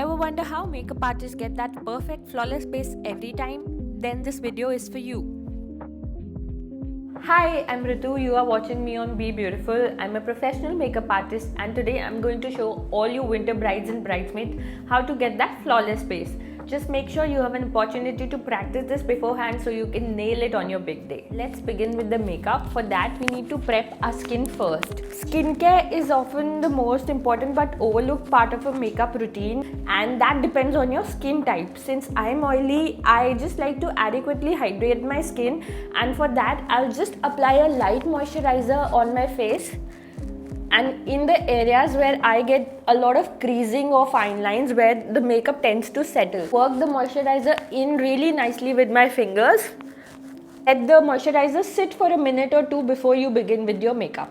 Ever wonder how makeup artists get that perfect flawless base every time? Then this video is for you. Hi, I'm Ritu. You are watching me on BeBeautiful. I'm a professional makeup artist and today I'm going to show all you winter brides and bridesmaids how to get that flawless base. Just make sure you have an opportunity to practice this beforehand so you can nail it on your big day. Let's begin with the makeup. For that, we need to prep our skin first. Skincare is often the most important but overlooked part of a makeup routine, and that depends on your skin type. Since I'm oily, I just like to adequately hydrate my skin, and for that, I'll just apply a light moisturizer on my face. And in the areas where I get a lot of creasing or fine lines where the makeup tends to settle, work the moisturizer in really nicely with my fingers. Let the moisturizer sit for a minute or two before you begin with your makeup.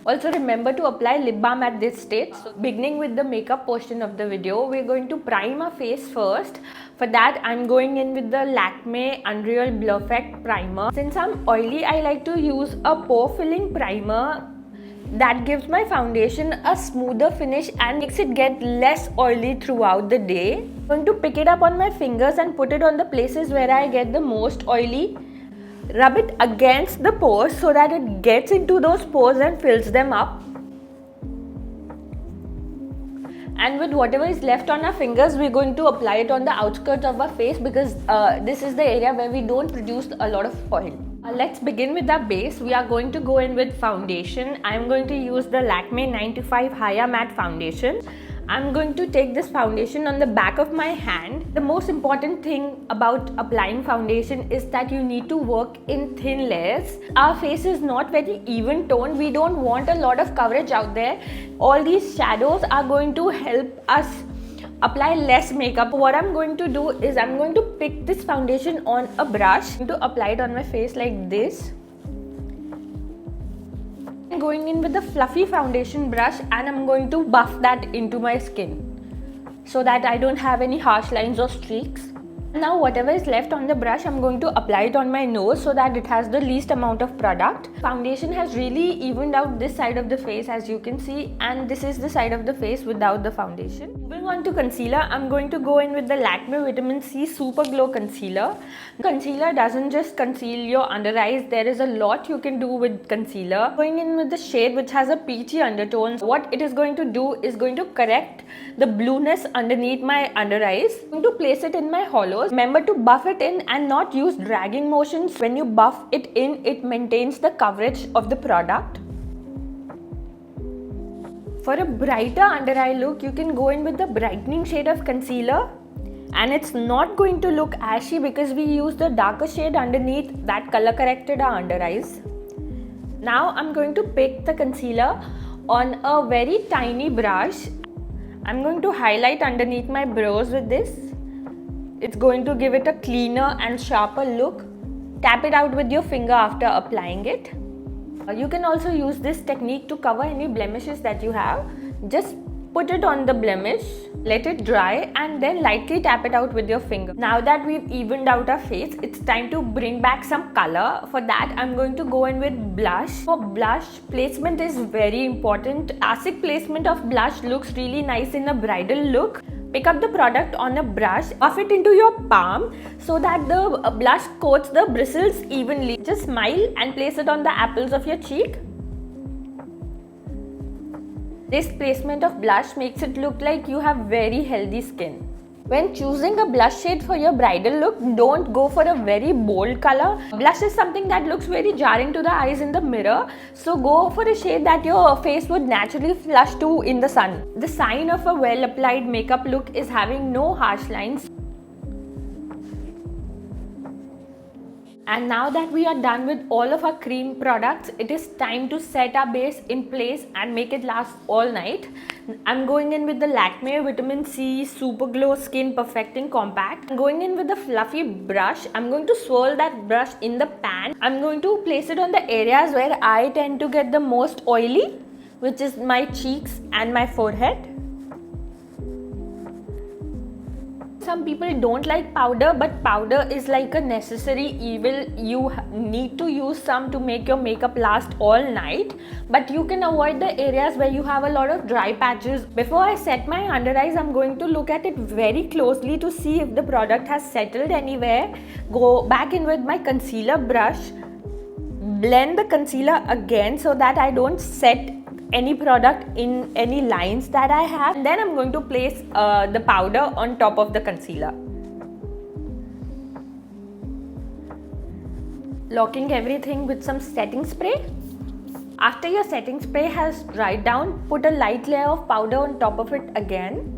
Also remember to apply lip balm at this stage. So beginning with the makeup portion of the video, we're going to prime our face first. For that, I'm going in with the Lakmē Unreal Blur Effect Primer. Since I'm oily, I like to use a pore filling primer that gives my foundation a smoother finish and makes it get less oily throughout the day. I'm going to pick it up on my fingers and put it on the places where I get the most oily. Rub it against the pores so that it gets into those pores and fills them up. And with whatever is left on our fingers, we're going to apply it on the outskirts of our face because this is the area where we don't produce a lot of oil. Let's begin with our base. We are going to go in with foundation. I'm going to use the Lakmē 925 Hya Matte Foundation. I'm going to take this foundation on the back of my hand. The most important thing about applying foundation is that you need to work in thin layers. Our face is not very even toned. We don't want a lot of coverage out there. All these shadows are going to help us apply less makeup. What I'm going to do is I'm going to pick this foundation on a brush. I'm going to apply it on my face like this. I'm going in with the fluffy foundation brush and I'm going to buff that into my skin so that I don't have any harsh lines or streaks. Now whatever is left on the brush, I'm going to apply it on my nose so that it has the least amount of product. Foundation has really evened out this side of the face, as you can see, and this is the side of the face without the foundation. Moving on to concealer, I'm going to go in with the Lakmē Vitamin C Super Glow Concealer. Concealer doesn't just conceal your under eyes, there is a lot you can do with concealer. Going in with the shade which has a peachy undertone. What it is going to do is going to correct the blueness underneath my under eyes. I'm going to place it in my hollow. Remember to buff it in and not use dragging motions. When you buff it in, it maintains the coverage of the product. For a brighter under eye look, you can go in with the brightening shade of concealer, and it's not going to look ashy because we use the darker shade underneath that color corrected our under eyes. Now I'm going to pick the concealer on a very tiny brush. I'm going to highlight underneath my brows with this. It's going to give it a cleaner and sharper look. Tap it out with your finger after applying it. You can also use this technique to cover any blemishes that you have. Just put it on the blemish, let it dry, and then lightly tap it out with your finger. Now that we've evened out our face, it's time to bring back some color. For that, I'm going to go in with blush. For blush, placement is very important. Classic placement of blush looks really nice in a bridal look. Pick up the product on a brush, buff it into your palm so that the blush coats the bristles evenly. Just smile and place it on the apples of your cheek. This placement of blush makes it look like you have very healthy skin. When choosing a blush shade for your bridal look, don't go for a very bold color. Blush is something that looks very jarring to the eyes in the mirror. So go for a shade that your face would naturally flush to in the sun. The sign of a well applied makeup look is having no harsh lines. And now that we are done with all of our cream products, it is time to set our base in place and make it last all night. I'm going in with the Lakmē Vitamin C Super Glow Skin Perfecting Compact. I'm going in with the fluffy brush. I'm going to swirl that brush in the pan. I'm going to place it on the areas where I tend to get the most oily, which is my cheeks and my forehead. some people don't like powder, but powder is like a necessary evil. You need to use some to make your makeup last all night, but you can avoid the areas where you have a lot of dry patches. Before I set my under eyes, I'm going to look at it very closely to see if the product has settled anywhere. Go back in with my concealer brush, blend the concealer again so that I don't set any product in any lines that I have. And then I'm going to place the powder on top of the concealer. Locking everything with some setting spray. After your setting spray has dried down, put a light layer of powder on top of it again.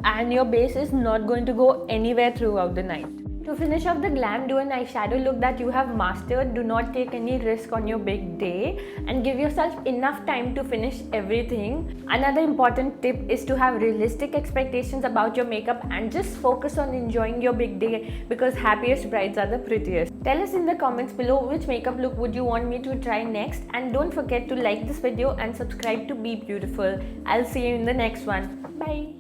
And your base is not going to go anywhere throughout the night. To finish off the glam, do an eyeshadow look that you have mastered. Do not take any risk on your big day and give yourself enough time to finish everything. Another important tip is to have realistic expectations about your makeup and just focus on enjoying your big day, because happiest brides are the prettiest. Tell us in the comments below which makeup look would you want me to try next, and don't forget to like this video and subscribe to Be Beautiful. I'll see you in the next one. Bye.